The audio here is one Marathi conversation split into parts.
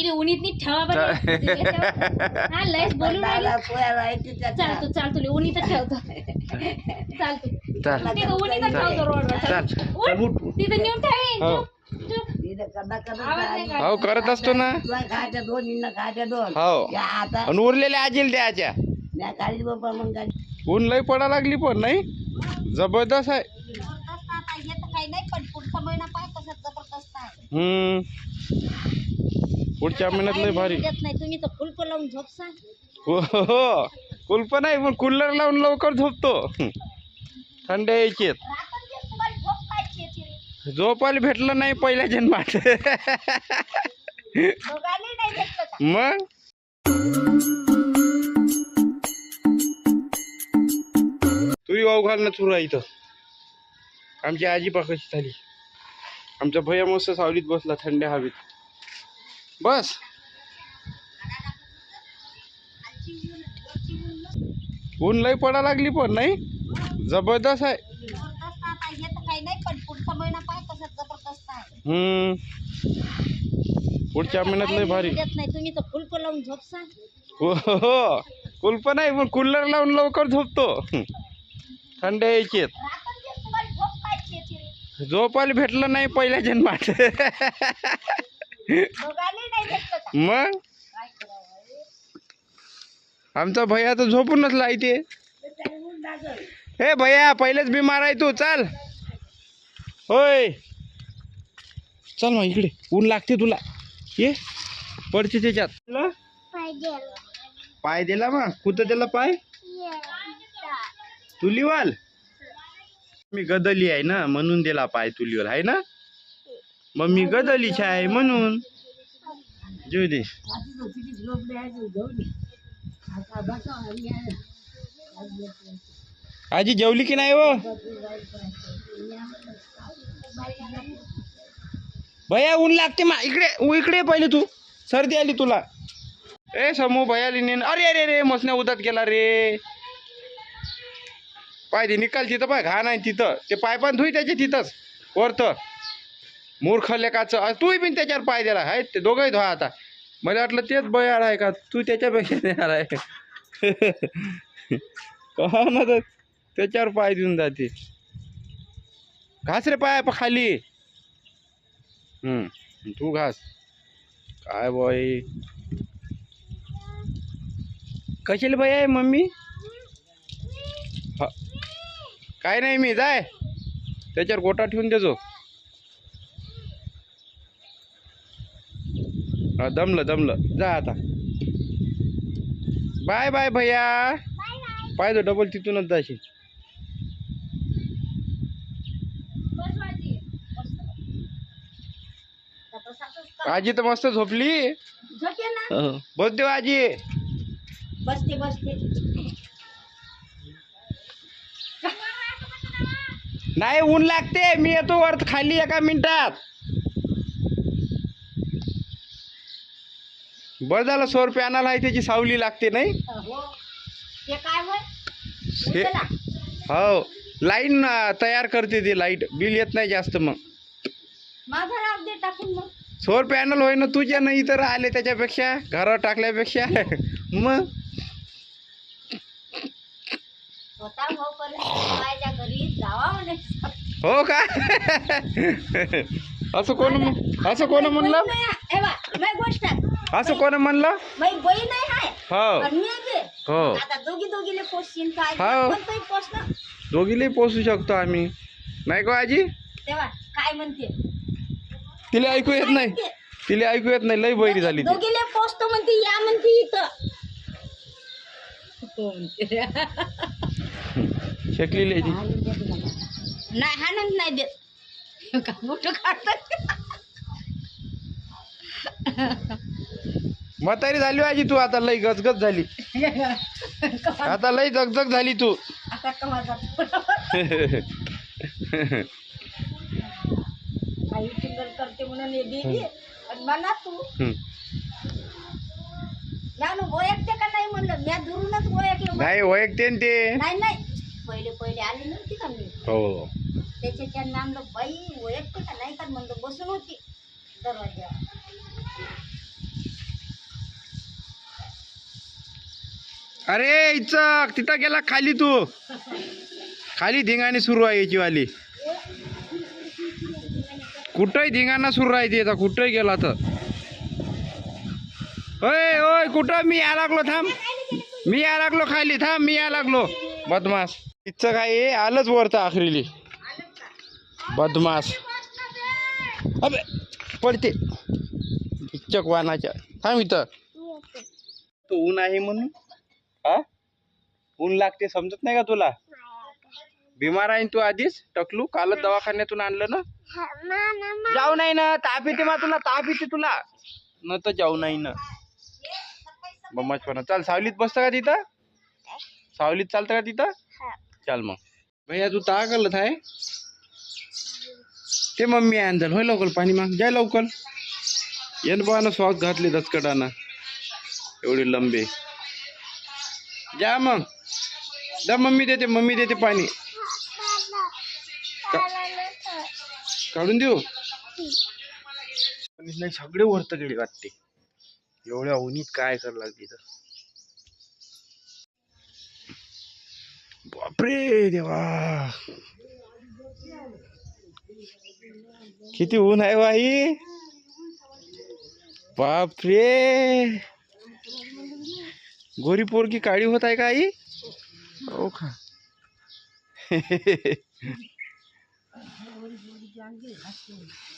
तिथे उन्हीत नी ठेवा बरं. हा लयच बोलून राहिली. चालतो चालतो उन्हीत ठेवतो. चालतो तिथे उन्हीत ठेवतो रोडवर. तिथे नेऊन ठेवीन. हो करत असतो ना. हो आणि उरलेल्या आजील द्यायच्या. ऊन लय पडा लागली पण नाही जबरदस्त आहे. पुढच्या महिन्यात लय भारी. तुम्ही तर कुलप लावून झोपसा. हो कुलप नाही पण कूलर लावून लवकर झोपतो. थंड यायची झोपायला भेटलं नाही पहिल्या जन्मात. मग तुरी वाव घालणं सुरू आहे इथं. आमची आजी पाकशी झाली. आमचा भैया मस्त सावलीत बसला थंड हवेत. बस ऊन लय पडा लागली पण नाही जबरदस्त आहे. पुढच्या महिन्यात लय भारी. तुम्ही तर कुलप लावून झोपसा. हो कुलप नाही पण कूलर लावून लवकर झोपतो. थंड यायची झोपायला भेटलं नाही पहिल्या जन्मात. मग आमचा भैया तर झोपूनच लायते. हे भैया पहिलेच बिमार आहे तू. चाल होय चल मग इकडे ऊन लागते तुला. ये पडते त्याच्यात. पाय दिला मग कुठं त्याला पाय तुलीवाल. मी गदली आहे ना म्हणून दिला पाय तुलीवाल आहे ना. मग मी गदलीच आहे म्हणून जेव दे. आजी जेवली की नाही हो. भैया ऊन लागते मा. इकडे इकडे पहिले तू. सर्दी आली तुला. ए समूह भैयाली नेन. अरे अरे रे मसण्या उदात गेला रे. पाय दे निकाल तिथं पाय घाण आहे तिथं. ते पाय पण धुई त्याचे तिथंच वरत. मूर्ख लेकाच तू पण त्याच्यावर पाय दिला आहे. ते दोघंही धुवा आता. मला वाटलं तेच बयाळ आहे का तू त्याच्यापेक्षा देणार आहे. कहा ना तर त्याच्यावर पाय देऊन जाते. घास रे पाय खाली. तू घास. काय बॉय कशाला बाई आहे मम्मी. काय नाही मी जाय त्याच्यावर गोटा ठेवून देजो. दमलं दमलं जा आता. बाय बाय भैया. पाय डबल तिथूनच जाशील. आजी तर मस्त झोपली. बस देव आजी. बसते बसते. नाही ऊन लागते. मी येतो वर खाली एका मिनिटात. बरं झालं 100 रुपये आणायला आहे त्याची सावली लागते नाही. हो लाईन तयार करते ती लाईट. बिल येत नाही जास्त. मग 100 रुपये आणायला होय ना तुझ्या नाही तर आले त्याच्यापेक्षा घरावर टाकल्यापेक्षा. मग हो का. असं कोण म्हणलं. असं कोण म्हणलं. हो दोघीला पोसू शकतो आम्ही नाही का आजी. काय म्हणते तिला ऐकू येत नाही. तिला ऐकू येत नाही. लई बैरी झाली. दोघीले पोसतो म्हणते. या म्हणते इथं शेकलेली नाही हाणत नाही देत. मोठं काढतात. म्हातारी झाली आजी तू आता. लई गजगज झाली. आता लई जगजग झाली तू. आता कवा जातो. काही सिंगल करते म्हणून हे दिली आणि म्हणा तू ओळखते का नाही म्हणलं. मी दुरूनच ओळखलं. नाही ओळखते ते. नाही नाही पहिले पहिले आली नव्हती का मी. हो त्याच्या नामलं बाई ओळखते का नाही का म्हणलं. बसून होती दरवाजा. अरे इचक तिथं गेला खाली तू. खाली धिंगाणी सुरू आहे याची वाली. कुठंही धिंगाणा सुरू आहे त्याचा, कुठंही गेला तर. ओय ओय कुठं? मी या लागलो, थांब. मी या लागलो खाली, थांब. मी या लागलो. बदमाश इथं काय आलंच वरतं आखरीली. बदमाश. अबे पडते इच्छक वानाच्या. थांब इथं. तो ऊन आहे म्हणून. हा ऊन लागते समजत नाही का तुला? बिमार आहे तू आधीच. टकलू कालच दवाखान्यातून आणलं ना. जाऊ नाही ना. ताप येते मा तुला. ताप येते तुला न तर जाऊ नाही ना. बम्माचपणा. चाल सावलीत बसतं का तिथं? सावलीत चालतं का तिथं? चाल मग. भैया तू ता करत आहे ते मम्मी आणल. होय लवकर पाणी माग. जाय लवकर. येन बाना स्वाग घातले दचकडाना एवढे लंबे. जा मग. दा मम्मी देते. मम्मी देते पाणी. काढून देऊ. नाही सगळे वरत गेले वाटते. एवढ्या उन्हीत काय करायला लागली तर. बापरे देवा किती ऊन आहे बाई. बापरे गोरी पोरगी काळी होत आहे का आई? हो का?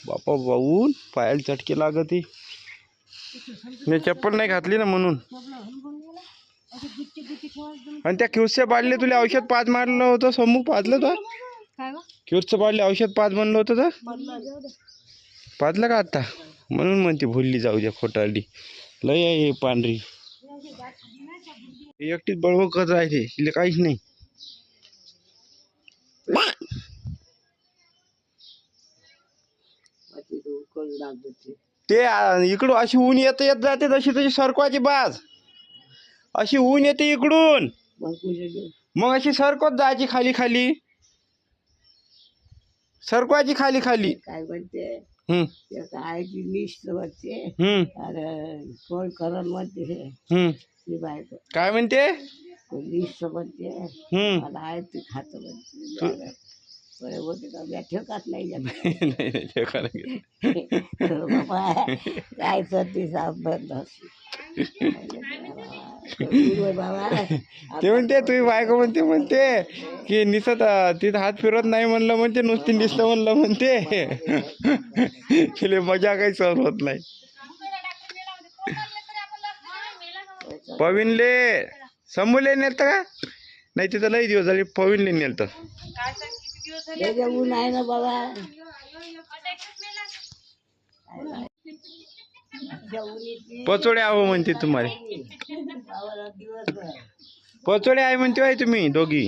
बापा बाऊन पायाला चटके लागत. मी चप्पल नाही घातली ना म्हणून. आणि त्या क्यूसच्या बाटले तुला औषध पाच मारलं होतं. समूह पाजलं तर क्यूसचं बाटले औषध पाच म्हणलं होतं तर पाजलं का आता? म्हणून म्हणते भुलली जाऊ द्या खोटारडी. लय आहे हे पांढरी. एकटीच बळवळ करत राहते. तिला काहीच नाही. ते इकडून अशी ऊन येत येत जाते तशी तशी सरकवाची बाज. अशी ऊन येते इकडून मग अशी सरकवत जायची खाली खाली. सरकवाची खाली खाली. काय म्हणते आईची लिस्ट म्हणते. अरे कोण करल म्हणते बायको. काय म्हणते? लिस्ट म्हणते मला आहे ते खात म्हणते. होते का ठेवकात नाही बाबा काय करते बाबा. ते म्हणते तुम्ही बायको म्हणते की निसत तिथं हात फिरत नाही म्हणलं म्हणते. नुसती दिसलं म्हणलं म्हणते. तिला मजा काही सहन होत नाही. पविनले समूले नेलत का नाही? तिथं लई दिवस झाले. पविनले नेलत. ऊन आहे ना बाबा. पचोडे आहो म्हणते तुम्हाला. पचोडे आहे म्हणते बाई तुम्ही दोघी.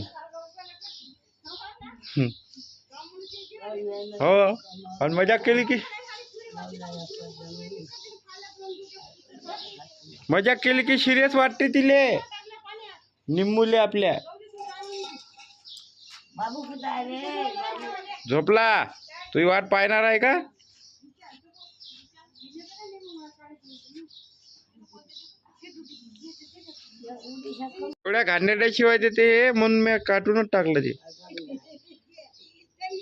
हो आणि मजाक केली की सिरियस वाटते तिले. निम्मुले आपल्या. बाबू कुठं आहे रे? झोपला. तुझी वाट पाहणार आहे का? थोड्या घाणेरड्या शिवाय देते म्हणून मी काटूनच टाकलं ते.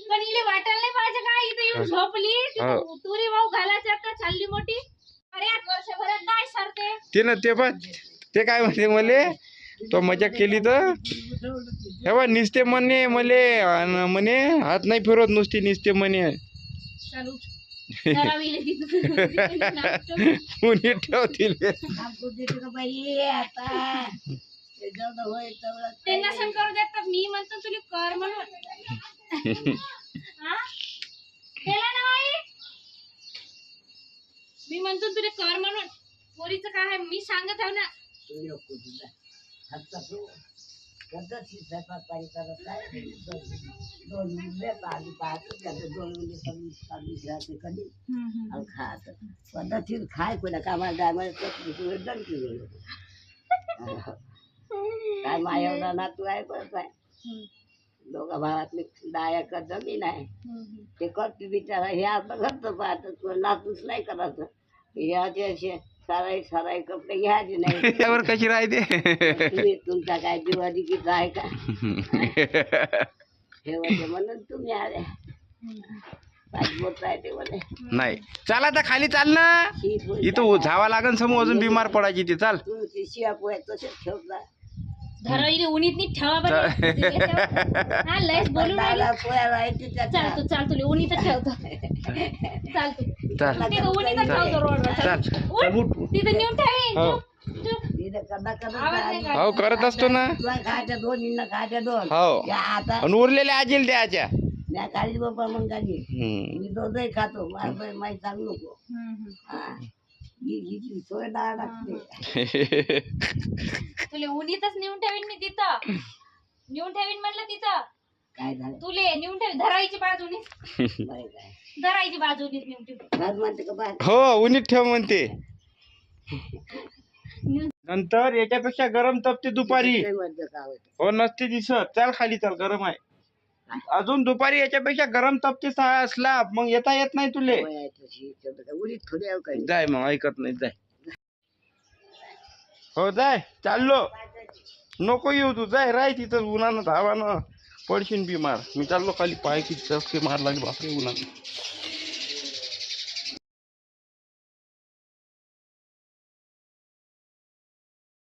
पण इले वाटायला नाही पाहिजे का इथे येऊन झोपली. तुरी भाऊ घालायच्या का चालली मोठी. अरे वर्षभरात काय सरते ते ना. ते पण ते काय म्हणते मले तो मजा केली तर हे बा निसते म्हणे मले म्हणे हात नाही फिरत नुसती निसते म्हणे. कुणी ठेवतील त्यांना शंकर देतात. मी म्हणतो तुला कर म्हणून. केला ना बाई. मी म्हणतो तुला कर म्हणून. पोरीचं काय आहे मी सांगत आहे ना. पद्धतशीर खाय कोणा कामाला काय मायवला नातू आहे परत आहे. दोघा भावातले 10 एकर जमीन आहे. ते करते बिचारा. हे आता घरचं पाहत नातूच नाही करायचं. हे असे साराई साराई कपडे घ्यायचे नाही त्यावर कशी राहते तुम्ही तुमचा काय दिवाळी गीत आहे का ठेवायचे म्हणून तुम्ही आले पाचबोट राहते म्हणे नाही चाल आता खाली चाल ना इथं झावा लागन समोर अजून बिमार पडायची ती चाल तुमची शिया पोहे तसेच ठेवता धराईने उन्हीत नी ठेवा बरं हा लयच बोलून राहिली. पोह्या राहायचे चाल तू चाल तुला उन्हीत ठेवतो चाल तू चाल तिथं उन्हीत ठेवतो रोडवर चाल तिथं नेऊन ठेवीन हो. आवाज नाही काढ. हो करत असतो ना खायच्या दोन इंना खायच्या दोन हो या आता आणि उरलेल्या आजील द्याच्या मी काळी बाबा मग काढली हम्म. मी दोघंही खातो मला माहीत सांगू नको हा. ही सोय डाळ लागते तुला उन्हीतच नेऊन ठेवीन मी तिथं नेऊन ठेवीन म्हटलं तिथं काय झालं तुले नेऊन ठेवीन धराईची बाजूने बाई काय धराईची बाजूने नेऊन ठेवीन घर म्हणते का बाय हो उन्हीत ठेव म्हणते नंतर याच्यापेक्षा गरम तपते दुपारी म्हणते का होतं हो नसते दिसत चाल खाली चाल गरम आहे अजून दुपारी याच्यापेक्षा गरम तपते असला मग येता येत नाही तुले उडीत थोडी आहे काही जाय मग ऐकत नाही जाय हो जाय चाललो नको येऊ तू जाय राय तिथं उन्हानं धावानं पडशीन बिमार मी चाललो खाली पाय की चटके मार लागले बापरे उन्हात